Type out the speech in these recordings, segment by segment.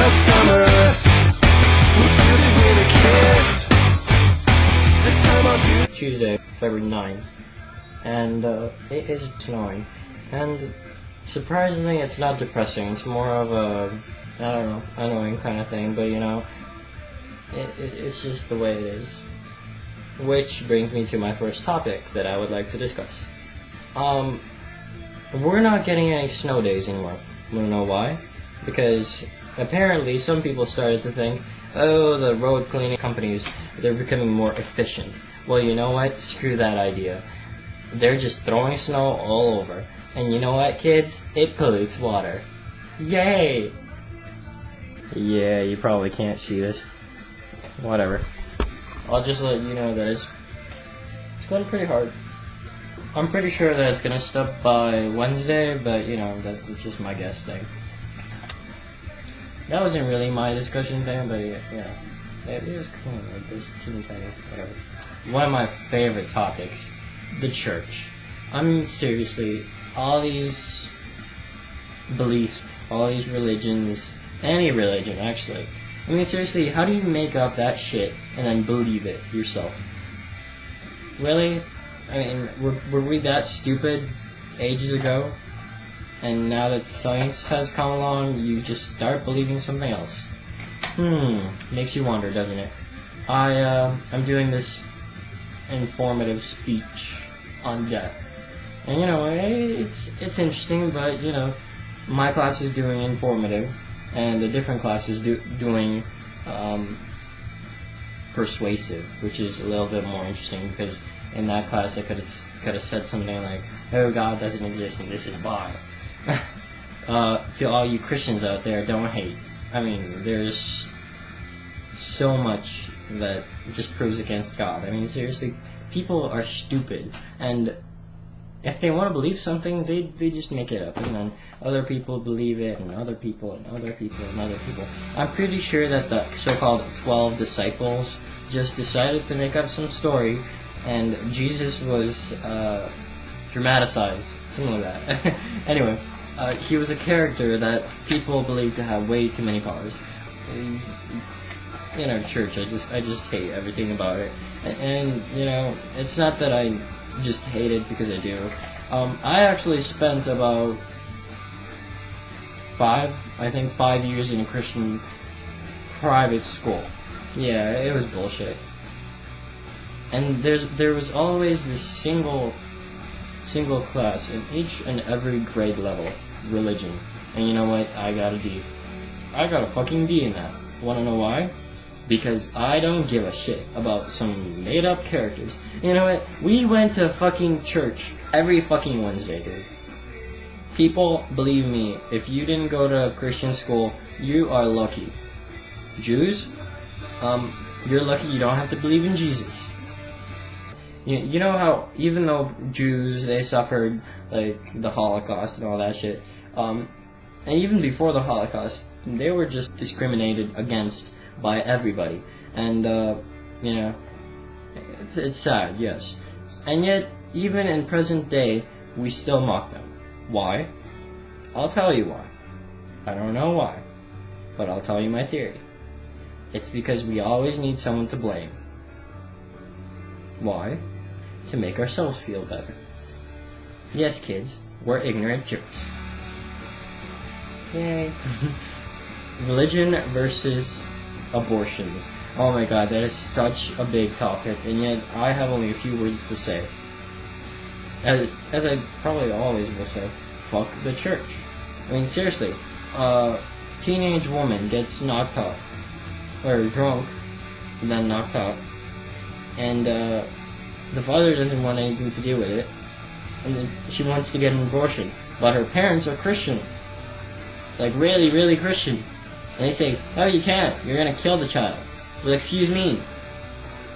the summer. We'll still begin a kiss. This time I'll do Tuesday, February 9th, and it is snowing, and surprisingly it's not depressing. It's more of a, I don't know, annoying kind of thing, but you know, it's just the way it is. Which brings me to my first topic that I would like to discuss. We're not getting any snow days anymore. Wanna know why? Because apparently some people started to think, oh, the road cleaning companies, they're becoming more efficient. Well, you know what? Screw that idea. They're just throwing snow all over. And you know what, kids? It pollutes water. Yay! Yeah, you probably can't see this. Whatever. I'll just let you know that it's going pretty hard. I'm pretty sure that it's gonna stop by Wednesday, but you know, that's just my guess thing. That wasn't really my discussion thing, but yeah, it was cool, like this teeny tiny, whatever. One of my favorite topics, the church. I mean, seriously, all these beliefs, all these religions, any religion actually. I mean, seriously, how do you make up that shit and then believe it yourself? Really? I mean, were we that stupid ages ago? And now that science has come along, you just start believing something else. Makes you wonder, doesn't it? I'm doing this informative speech on death. And you know, it's interesting, but you know, my class is doing informative, and a different class is doing persuasive, which is a little bit more interesting because in that class I could have said something like, "Oh, God doesn't exist, and this is why." To all you Christians out there, don't hate. I mean, there's so much that just proves against God. I mean, seriously, people are stupid, and if they want to believe something, they just make it up, and then other people believe it, and other people, and other people, and other people. I'm pretty sure that the so-called 12 disciples just decided to make up some story, and Jesus was dramatized, something like that. Anyway, he was a character that people believe to have way too many powers. In our church, I just hate everything about it, and you know, it's not that I just hate it because I do. I actually spent about 5 years in a Christian private school. Yeah, it was bullshit. And there was always this single class in each and every grade level, religion. And you know what? I got a D. I got a fucking D in that. Wanna know why? Because I don't give a shit about some made-up characters. You know what? We went to fucking church every fucking Wednesday, dude. People, believe me, if you didn't go to Christian school, you are lucky. Jews, you're lucky you don't have to believe in Jesus. You know how, even though Jews, they suffered, like, the Holocaust and all that shit, and even before the Holocaust, they were just discriminated against by everybody, and you know, it's sad, yes, and yet even in present day we still mock them. Why? I'll tell you why. I don't know why, but I'll tell you my theory. It's because we always need someone to blame. Why? To make ourselves feel better. Yes, kids, we're ignorant jerks. Yay. Religion versus abortions. Oh my god, that is such a big topic, and yet I have only a few words to say. As I probably always will say, fuck the church. I mean, seriously, teenage woman gets knocked out, or drunk, and then knocked out, and the father doesn't want anything to do with it, and then she wants to get an abortion, but her parents are Christian. Like, really, really Christian. And they say, oh, you can't. You're gonna kill the child. Well, excuse me.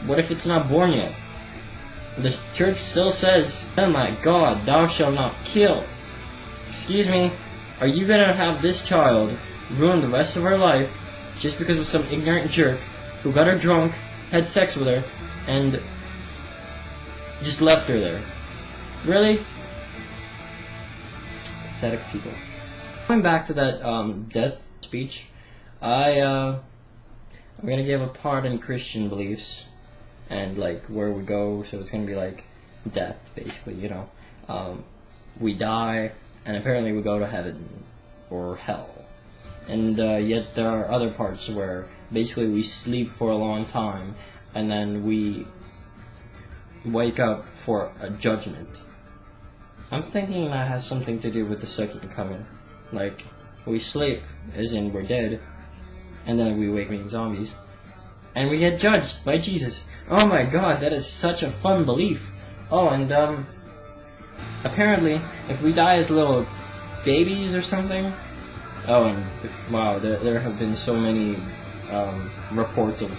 What if it's not born yet? The church still says, oh my God, thou shalt not kill. Excuse me. Are you gonna have this child ruin the rest of her life just because of some ignorant jerk who got her drunk, had sex with her, and just left her there? Really? Pathetic people. Going back to that death speech, I'm gonna give a part in Christian beliefs and like where we go. So it's gonna be like death, basically. You know, we die, and apparently we go to heaven or hell. And yet there are other parts where basically we sleep for a long time, and then we wake up for a judgment. I'm thinking that has something to do with the second coming. Like, we sleep, as in we're dead, and then we wake being zombies, and we get judged by Jesus. Oh my god, that is such a fun belief. Oh, and apparently, if we die as little babies or something, oh, and wow, there have been so many reports of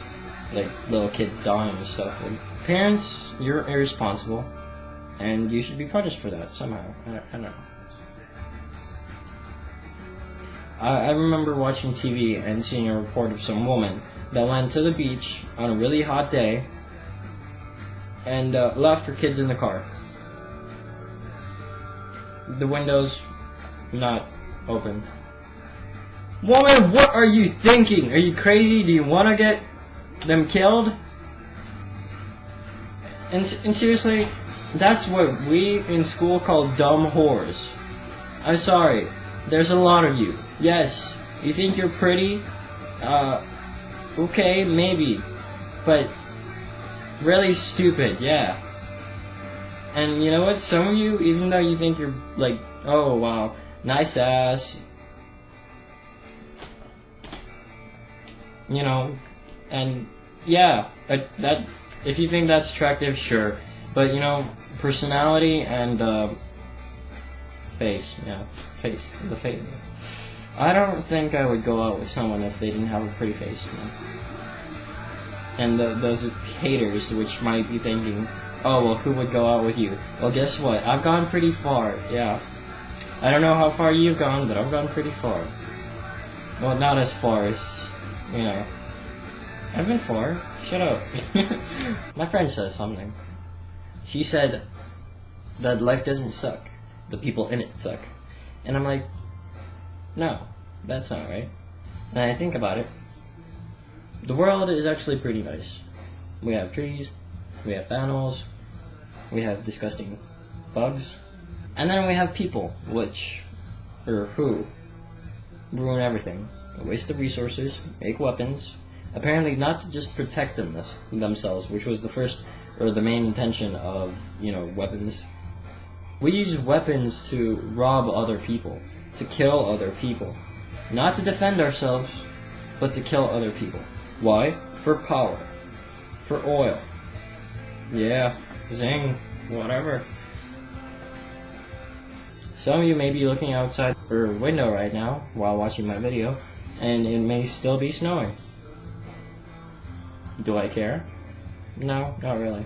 like little kids dying and stuff. And parents, you're irresponsible, and you should be punished for that somehow. I don't know. I remember watching TV and seeing a report of some woman that went to the beach on a really hot day and left her kids in the car. The windows not open. Woman, what are you thinking? Are you crazy? Do you want to get them killed? And seriously, that's what we in school call dumb whores. I'm sorry. There's a lot of you. Yes, you think you're pretty? Okay, maybe. But really stupid, yeah. And you know what? Some of you, even though you think you're like, oh wow, nice ass, you know, and yeah, that if you think that's attractive, sure. But you know, personality and face, yeah, the face. I don't think I would go out with someone if they didn't have a pretty face. You know? And those haters, which might be thinking, oh well, who would go out with you? Well, guess what? I've gone pretty far. Yeah, I don't know how far you've gone, but I've gone pretty far. Well, not as far as, you know. I've been far. Shut up. My friend says something. She said that life doesn't suck. The people in it suck. And I'm like, no, that's not right. And I think about it. The world is actually pretty nice. We have trees, we have animals, we have disgusting bugs, and then we have people, who ruin everything. They waste the resources, make weapons, apparently not to just protect themselves, which was the first, or the main intention of, you know, weapons. We use weapons to rob other people, to kill other people. Not to defend ourselves, but to kill other people. Why? For power. For oil. Yeah, zing, whatever. Some of you may be looking outside your window right now while watching my video, and it may still be snowing. Do I care? No, not really.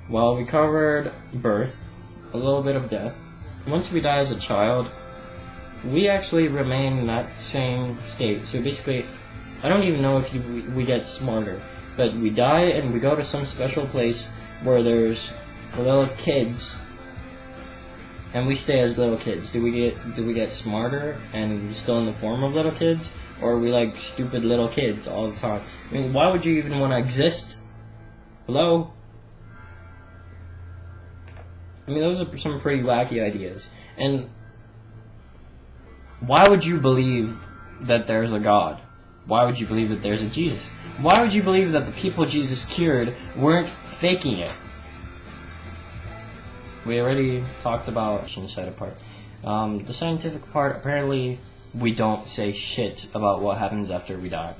Well, we covered birth, a little bit of death. Once we die as a child, we actually remain in that same state. So basically, I don't even know if we get smarter, but we die and we go to some special place where there's little kids, and we stay as little kids. Do we get smarter and still in the form of little kids, or are we like stupid little kids all the time? I mean, why would you even want to exist? Hello? I mean, those are some pretty wacky ideas. And why would you believe that there's a God? Why would you believe that there's a Jesus? Why would you believe that the people Jesus cured weren't faking it? We already talked about the side part. The scientific part, apparently, we don't say shit about what happens after we die.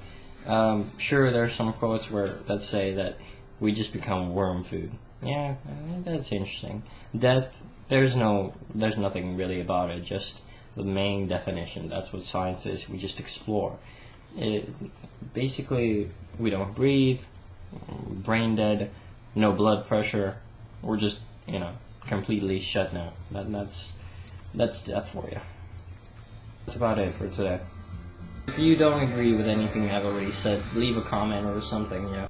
Sure, there are some quotes that say that we just become worm food. Yeah, that's interesting. Death, there's nothing really about it, just the main definition. That's what science is. We just explore. Basically, we don't breathe, brain dead, no blood pressure. We're just, you know, completely shut now. That's death for you. That's about it for today. If you don't agree with anything I've already said, leave a comment or something, you know.